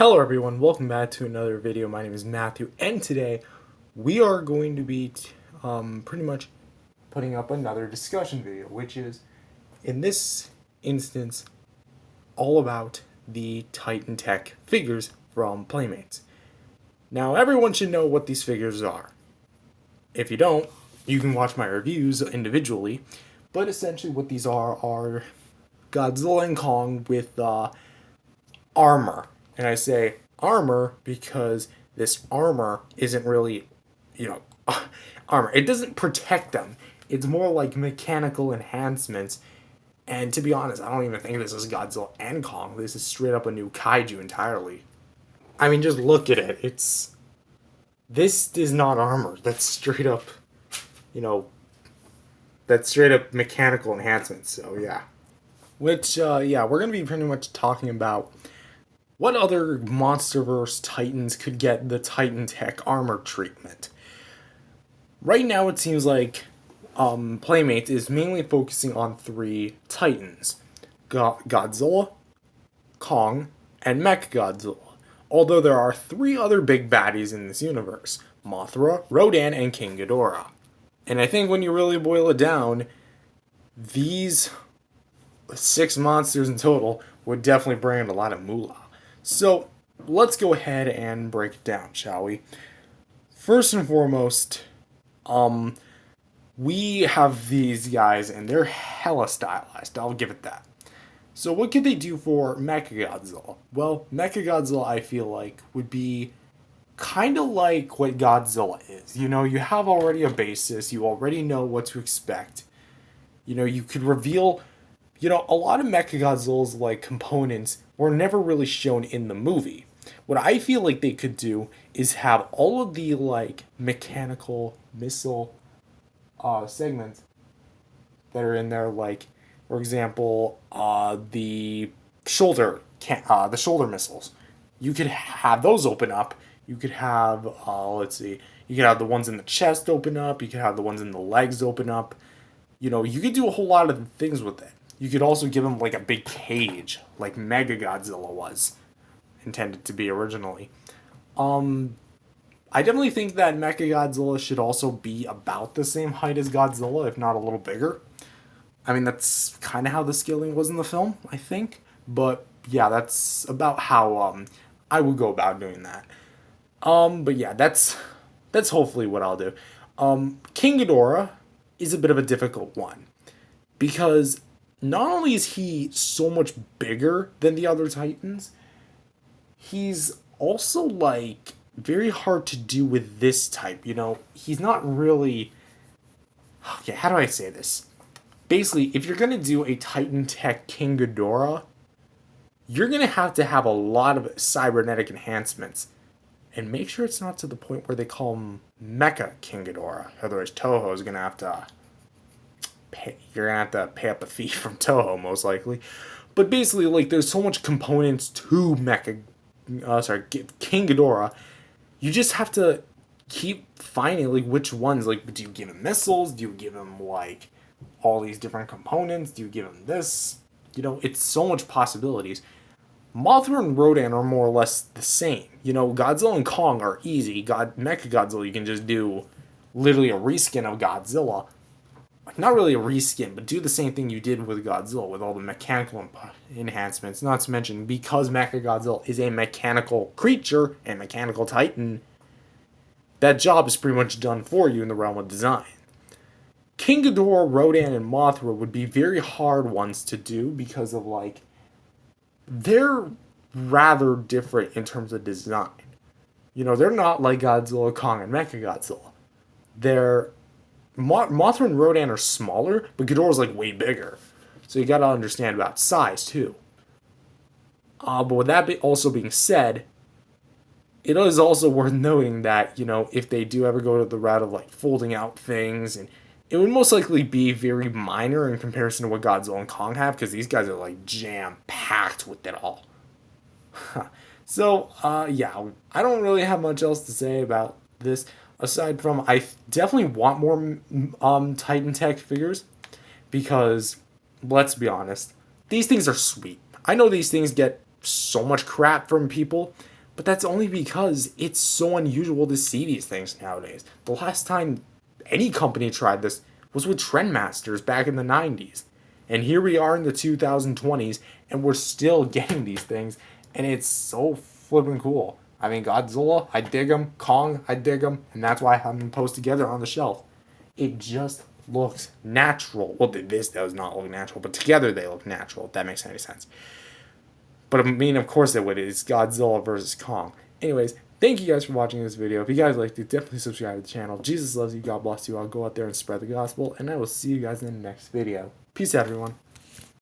Hello everyone, welcome back to another video. My name is Matthew, and today we are going to be pretty much putting up another discussion video, which is, in this instance, all about the Titan Tech figures from Playmates. Now, everyone should know what these figures are. If you don't, you can watch my reviews individually, but essentially what these are Godzilla and Kong with armor. And I say armor because this armor isn't really, armor. It doesn't protect them. It's more like mechanical enhancements. And to be honest, I don't even think this is Godzilla and Kong. This is straight up a new kaiju entirely. I mean, just look at it. This is not armor. That's straight up, that's straight up mechanical enhancements. So yeah. Which, we're going to be pretty much talking about what other MonsterVerse Titans could get the Titan Tech armor treatment. Right now it seems like Playmates is mainly focusing on three Titans. Godzilla, Kong, and Mechagodzilla. Although there are three other big baddies in this universe. Mothra, Rodan, and King Ghidorah. And I think when you really boil it down, these 6 monsters in total would definitely bring in a lot of moolah. So, let's go ahead and break it down, shall we? First and foremost, we have these guys, and they're hella stylized, I'll give it that. So what could they do for Mechagodzilla? Well, Mechagodzilla, I feel like, would be kind of like what Godzilla is. You have already a basis, you already know what to expect. You could reveal... a lot of Mechagodzilla's, components were never really shown in the movie. What I feel like they could do is have all of the, mechanical missile, segments that are in there, for example, the shoulder missiles. You could have those open up. You could have, you could have the ones in the chest open up. You could have the ones in the legs open up. You could do a whole lot of things with it. You could also give him, a big cage, like Mechagodzilla was intended to be originally. I definitely think that Mechagodzilla should also be about the same height as Godzilla, if not a little bigger. I mean, that's kind of how the scaling was in the film, I think. But, yeah, that's about how I would go about doing that. But, yeah, that's hopefully what I'll do. King Ghidorah is a bit of a difficult one. Because not only is he so much bigger than the other Titans, he's also, very hard to do with this type. He's not really... Okay, how do I say this? Basically, if you're going to do a Titan Tech King Ghidorah, you're going to have a lot of cybernetic enhancements. And make sure it's not to the point where they call him Mecha King Ghidorah. Otherwise, Toho is going to have to... You're going to have to pay up a fee from Toho, most likely. But basically, there's so much components to King Ghidorah. You just have to keep finding, which ones. Do you give him missiles? Do you give him, all these different components? Do you give him this? It's so much possibilities. Mothra and Rodan are more or less the same. Godzilla and Kong are easy. Mechagodzilla, you can just do literally a reskin of Godzilla. Not really a reskin, but do the same thing you did with Godzilla with all the mechanical enhancements. Not to mention, because Mechagodzilla is a mechanical creature and mechanical titan, that job is pretty much done for you in the realm of design. King Ghidorah, Rodan, and Mothra would be very hard ones to do because of, they're rather different in terms of design. They're not like Godzilla, Kong, and Mechagodzilla. Mothra and Rodan are smaller, but Ghidorah's way bigger. So you gotta understand about size too. But with that also being said, it is also worth noting that, if they do ever go to the route of folding out things, and it would most likely be very minor in comparison to what Godzilla and Kong have, because these guys are jam-packed with it all. So, yeah, I don't really have much else to say about this. Aside from, I definitely want more Titan Tech figures, because, let's be honest, these things are sweet. I know these things get so much crap from people, but that's only because it's so unusual to see these things nowadays. The last time any company tried this was with Trendmasters back in the 90s. And here we are in the 2020s, and we're still getting these things, and it's so flippin' cool. I mean, Godzilla, I dig them. Kong, I dig them. And that's why I have them posted together on the shelf. It just looks natural. Well, this does not look natural, but together they look natural, if that makes any sense. But I mean, of course it would. It's Godzilla versus Kong. Anyways, thank you guys for watching this video. If you guys liked it, definitely subscribe to the channel. Jesus loves you. God bless you. I'll go out there and spread the gospel. And I will see you guys in the next video. Peace out, everyone.